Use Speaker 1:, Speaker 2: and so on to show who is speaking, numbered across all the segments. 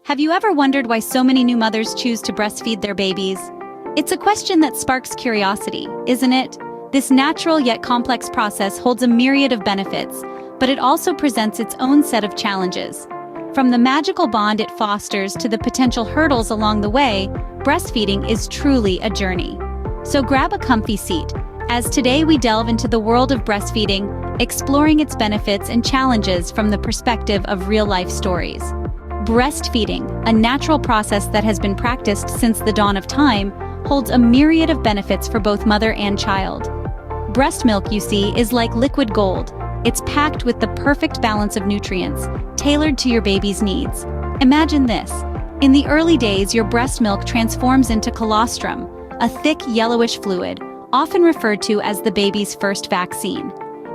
Speaker 1: Have you ever wondered why so many new mothers choose to breastfeed their babies? It's a question that sparks curiosity, isn't it? This natural yet complex process holds a myriad of benefits, but it also presents its own set of challenges. From the magical bond it fosters to the potential hurdles along the way, breastfeeding is truly a journey. So grab a comfy seat, as today we delve into the world of breastfeeding, exploring its benefits and challenges from the perspective of real-life stories. Breastfeeding, a natural process that has been practiced since the dawn of time, holds a myriad of benefits for both mother and child. Breast milk, you see, is like liquid gold. It's packed with the perfect balance of nutrients, tailored to your baby's needs. Imagine this. In the early days, your breast milk transforms into colostrum, a thick yellowish fluid, often referred to as the baby's first vaccine.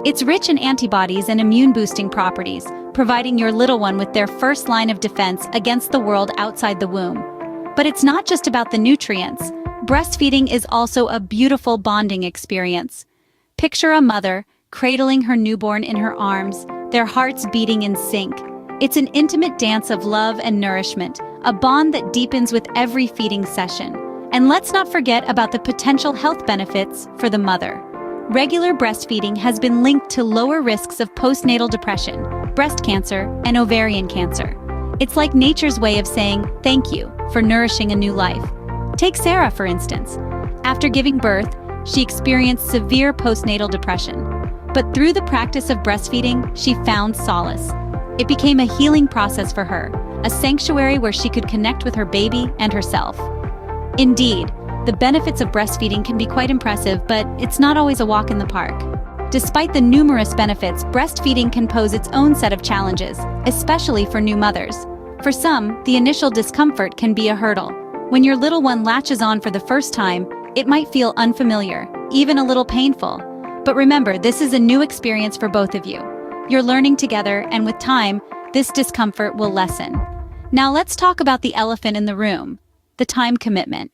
Speaker 1: It's rich in antibodies and immune-boosting properties, providing your little one with their first line of defense against the world outside the womb. But it's not just about the nutrients. Breastfeeding is also a beautiful bonding experience. Picture a mother cradling her newborn in her arms, their hearts beating in sync. It's an intimate dance of love and nourishment, a bond that deepens with every feeding session. And let's not forget about the potential health benefits for the mother. Regular breastfeeding has been linked to lower risks of postnatal depression, breast cancer, and ovarian cancer. It's like nature's way of saying thank you for nourishing a new life. Take Sarah, for instance. After giving birth, she experienced severe postnatal depression. But through the practice of breastfeeding, she found solace. It became a healing process for her, a sanctuary where she could connect with her baby and herself. Indeed, the benefits of breastfeeding can be quite impressive, but it's not always a walk in the park. Despite the numerous benefits, breastfeeding can pose its own set of challenges, especially for new mothers. For some, the initial discomfort can be a hurdle. When your little one latches on for the first time, it might feel unfamiliar, even a little painful. But remember, this is a new experience for both of you. You're learning together, and with time, this discomfort will lessen. Now let's talk about the elephant in the room, the time commitment.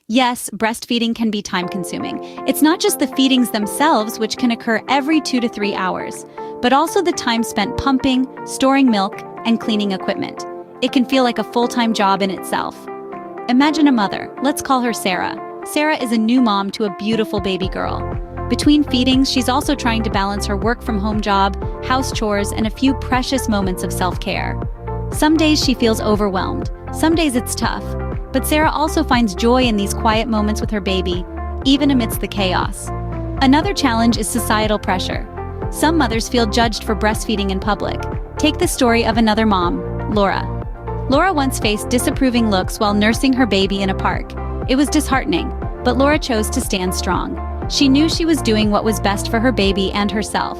Speaker 1: Yes, breastfeeding can be time-consuming. It's not just the feedings themselves, which can occur every 2 to 3 hours, but also the time spent pumping, storing milk, and cleaning equipment. It can feel like a full-time job in itself. Imagine a mother. Let's call her Sarah. Sarah is a new mom to a beautiful baby girl. Between feedings, she's also trying to balance her work-from-home job, house chores, and a few precious moments of self-care. Some days she feels overwhelmed. Some days it's tough. But Sarah also finds joy in these quiet moments with her baby, even amidst the chaos. Another challenge is societal pressure. Some mothers feel judged for breastfeeding in public. Take the story of another mom, Laura. Laura once faced disapproving looks while nursing her baby in a park. It was disheartening, but Laura chose to stand strong. She knew she was doing what was best for her baby and herself.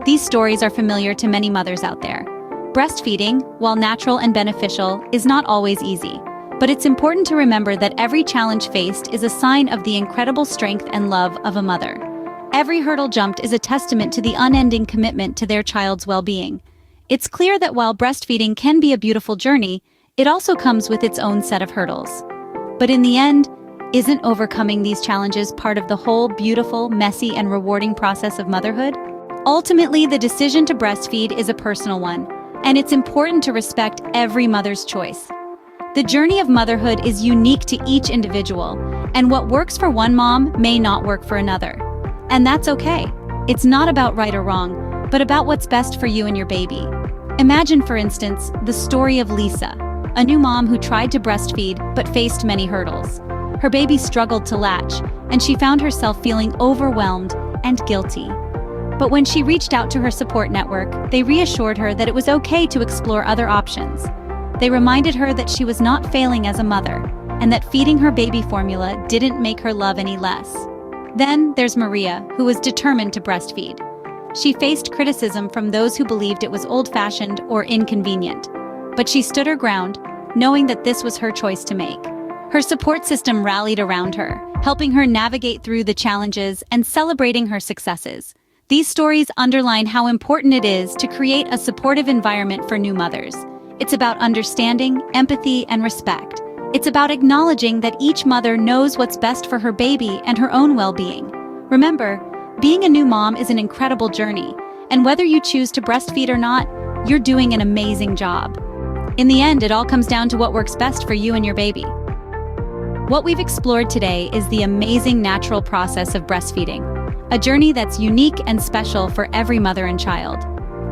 Speaker 1: These stories are familiar to many mothers out there. Breastfeeding, while natural and beneficial, is not always easy. But it's important to remember that every challenge faced is a sign of the incredible strength and love of a mother. Every hurdle jumped is a testament to the unending commitment to their child's well-being. It's clear that while breastfeeding can be a beautiful journey, it also comes with its own set of hurdles. But in the end, isn't overcoming these challenges part of the whole beautiful, messy, and rewarding process of motherhood? Ultimately, the decision to breastfeed is a personal one, and it's important to respect every mother's choice. The journey of motherhood is unique to each individual, and what works for one mom may not work for another. And that's okay. It's not about right or wrong, but about what's best for you and your baby. Imagine, for instance, the story of Lisa, a new mom who tried to breastfeed but faced many hurdles. Her baby struggled to latch, and she found herself feeling overwhelmed and guilty. But when she reached out to her support network, they reassured her that it was okay to explore other options. They reminded her that she was not failing as a mother, and that feeding her baby formula didn't make her love any less. Then there's Maria, who was determined to breastfeed. She faced criticism from those who believed it was old-fashioned or inconvenient. But she stood her ground, knowing that this was her choice to make. Her support system rallied around her, helping her navigate through the challenges and celebrating her successes. These stories underline how important it is to create a supportive environment for new mothers. It's about understanding, empathy, and respect. It's about acknowledging that each mother knows what's best for her baby and her own well-being. Remember, being a new mom is an incredible journey, and whether you choose to breastfeed or not, you're doing an amazing job. In the end, it all comes down to what works best for you and your baby. What we've explored today is the amazing natural process of breastfeeding, a journey that's unique and special for every mother and child.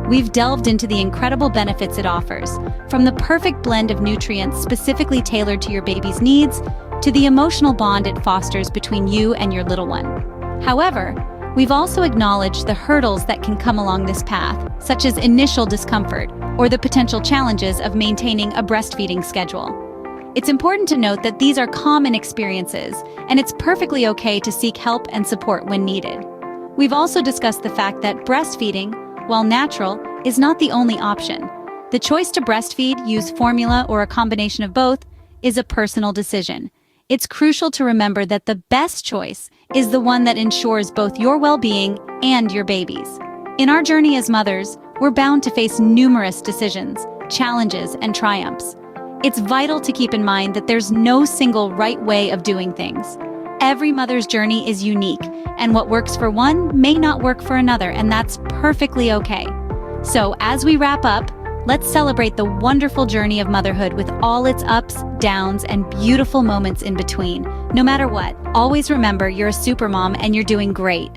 Speaker 1: We've delved into the incredible benefits it offers, from the perfect blend of nutrients specifically tailored to your baby's needs, to the emotional bond it fosters between you and your little one. However, we've also acknowledged the hurdles that can come along this path, such as initial discomfort or the potential challenges of maintaining a breastfeeding schedule. It's important to note that these are common experiences, and it's perfectly okay to seek help and support when needed. We've also discussed the fact that breastfeeding, while natural, is not the only option. The choice to breastfeed, use formula, or a combination of both is a personal decision. It's crucial to remember that the best choice is the one that ensures both your well-being and your baby's. In our journey as mothers, we're bound to face numerous decisions, challenges, and triumphs. It's vital to keep in mind that there's no single right way of doing things. Every mother's journey is unique, and what works for one may not work for another, and that's perfectly okay. So, as we wrap up, let's celebrate the wonderful journey of motherhood with all its ups, downs, and beautiful moments in between. No matter what, always remember you're a supermom and you're doing great.